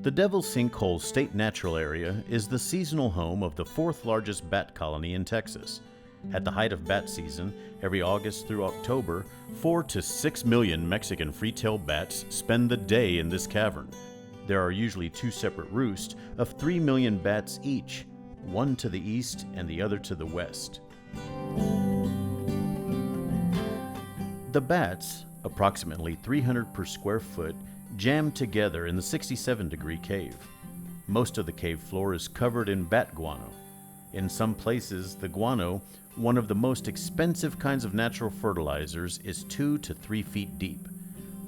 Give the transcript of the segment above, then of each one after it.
The Devil's Sinkhole State Natural Area is the seasonal home of the fourth largest bat colony in Texas. At the height of bat season, every August through October, 4 to 6 million Mexican free-tailed bats spend the day in this cavern. There are usually two separate roosts of 3 million bats each, one to the east and the other to the west. The bats, approximately 300 per square foot, jam together in the 67-degree cave. Most of the cave floor is covered in bat guano. In some places, the guano, one of the most expensive kinds of natural fertilizers, is 2 to 3 feet deep.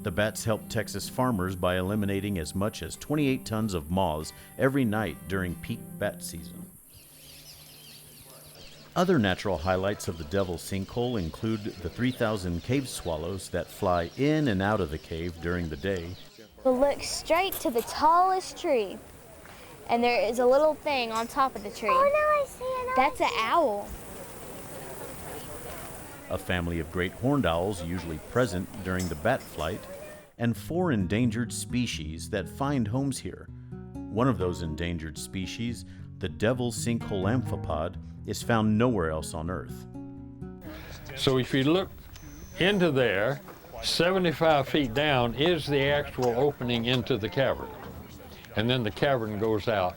The bats help Texas farmers by eliminating as much as 28 tons of moths every night during peak bat season. Other natural highlights of the Devil's Sinkhole include the 3,000 cave swallows that fly in and out of the cave during the day. We'll look straight to the tallest tree, and there is a little thing on top of the tree. Oh, no, I see it. That's an owl. A family of great horned owls usually present during the bat flight, and 4 endangered species that find homes here. One of those endangered species, the Devil's Sinkhole amphipod, is found nowhere else on Earth. So if you look into there, 75 feet down is the actual opening into the cavern. And then the cavern goes out,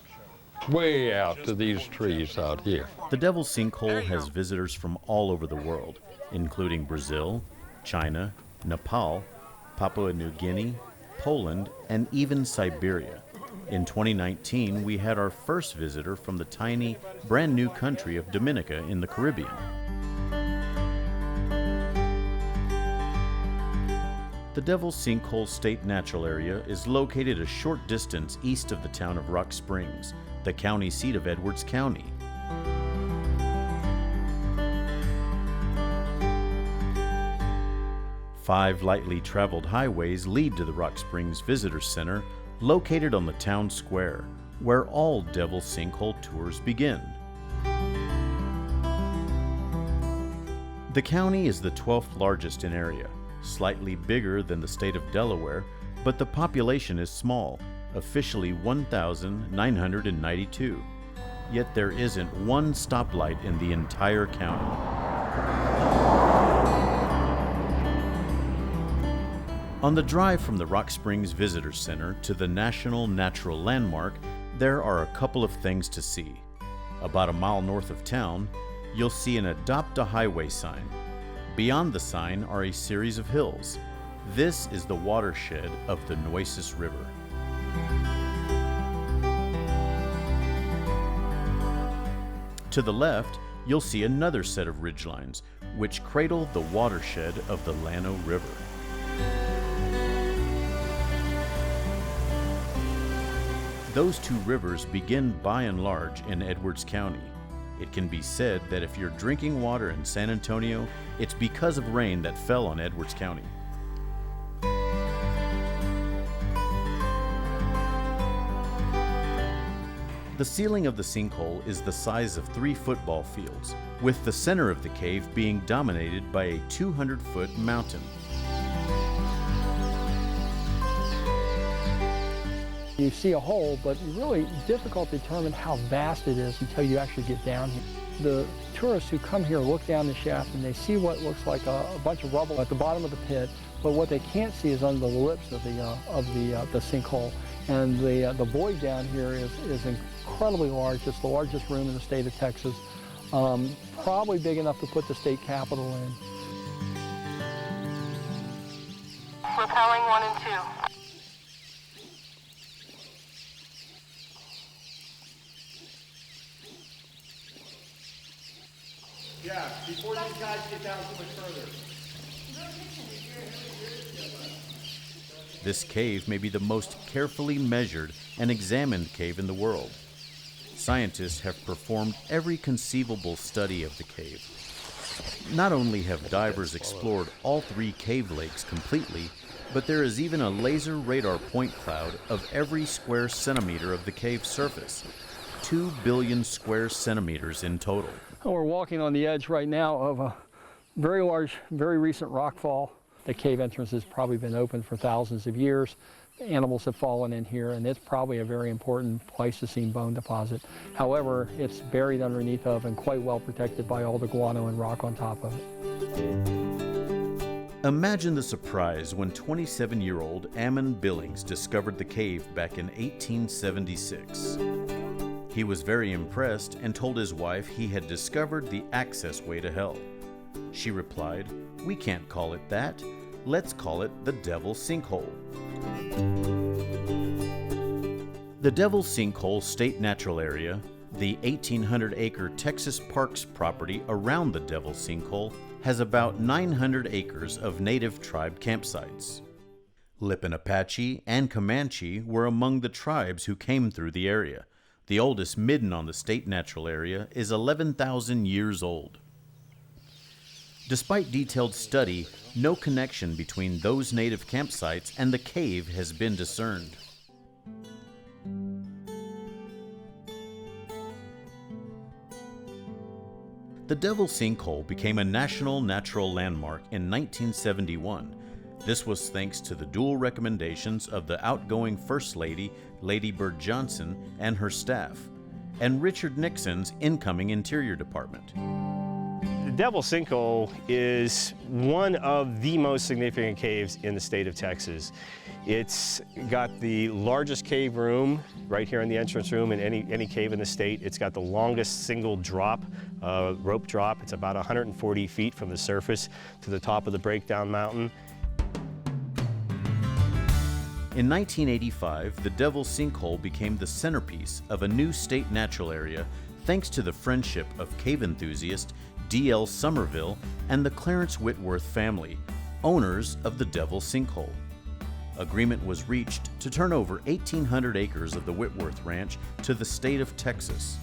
way out to these trees out here. The Devil's Sinkhole has visitors from all over the world, including Brazil, China, Nepal, Papua New Guinea, Poland, and even Siberia. In 2019, we had our first visitor from the tiny, brand new country of Dominica in the Caribbean. The Devil's Sinkhole State Natural Area is located a short distance east of the town of Rocksprings, the county seat of Edwards County. Five lightly traveled highways lead to the Rocksprings Visitor Center, located on the town square, where all Devil's Sinkhole tours begin. The county is the 12th largest in area, slightly bigger than the state of Delaware, but the population is small, officially 1,992. Yet there isn't one stoplight in the entire county. On the drive from the Rocksprings Visitor Center to the National Natural Landmark, there are a couple of things to see. About a mile north of town, you'll see an Adopt a Highway sign. Beyond the sign are a series of hills. This is the watershed of the Nueces River. To the left, you'll see another set of ridgelines, which cradle the watershed of the Llano River. Those two rivers begin by and large in Edwards County. It can be said that if you're drinking water in San Antonio, it's because of rain that fell on Edwards County. The ceiling of the sinkhole is the size of 3 football fields, with the center of the cave being dominated by a 200-foot mountain. You see a hole, but really difficult to determine how vast it is until you actually get down here. The tourists who come here look down the shaft and they see what looks like a bunch of rubble at the bottom of the pit, but what they can't see is under the lips of the sinkhole. And the void down here is incredibly large. It's the largest room in the state of Texas, probably big enough to put the state capitol in. Repelling 1 and 2. Yeah, before these guys get down too much further. This cave may be the most carefully measured and examined cave in the world. Scientists have performed every conceivable study of the cave. Not only have divers explored all 3 cave lakes completely, but there is even a laser radar point cloud of every square centimeter of the cave surface. 2 billion square centimeters in total. We're walking on the edge right now of a very large, very recent rockfall. The cave entrance has probably been open for thousands of years. Animals have fallen in here, and it's probably a very important Pleistocene bone deposit. However, it's buried underneath of and quite well protected by all the guano and rock on top of it. Imagine the surprise when 27-year-old Ammon Billings discovered the cave back in 1876. He was very impressed and told his wife he had discovered the access way to hell. She replied, "We can't call it that. Let's call it the Devil's Sinkhole." The Devil's Sinkhole State Natural Area, the 1,800-acre Texas Parks property around the Devil's Sinkhole, has about 900 acres of native tribe campsites. Lipan Apache and Comanche were among the tribes who came through the area. The oldest midden on the state natural area is 11,000 years old. Despite detailed study, no connection between those native campsites and the cave has been discerned. The Devil's Sinkhole became a national natural landmark in 1971. This was thanks to the dual recommendations of the outgoing First Lady, Lady Bird Johnson, and her staff, and Richard Nixon's incoming Interior Department. The Devil's Sinkhole is one of the most significant caves in the state of Texas. It's got the largest cave room right here in the entrance room in any cave in the state. It's got the longest single drop, rope drop. It's about 140 feet from the surface to the top of the breakdown mountain. In 1985, the Devil's Sinkhole became the centerpiece of a new state natural area thanks to the friendship of cave enthusiast D.L. Somerville and the Clarence Whitworth family, owners of the Devil's Sinkhole. Agreement was reached to turn over 1,800 acres of the Whitworth Ranch to the state of Texas.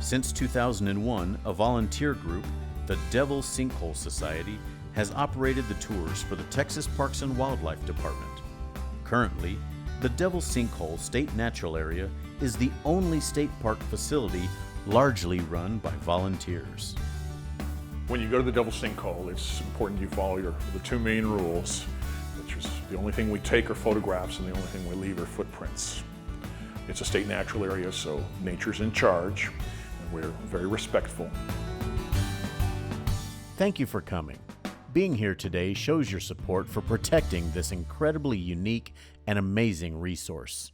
Since 2001, a volunteer group, the Devil's Sinkhole Society, has operated the tours for the Texas Parks and Wildlife Department. Currently, the Devil's Sinkhole State Natural Area is the only state park facility largely run by volunteers. When you go to the Devil's Sinkhole, it's important you follow the two main rules, which is the only thing we take are photographs and the only thing we leave are footprints. It's a state natural area, so nature's in charge, and we're very respectful. Thank you for coming. Being here today shows your support for protecting this incredibly unique and amazing resource.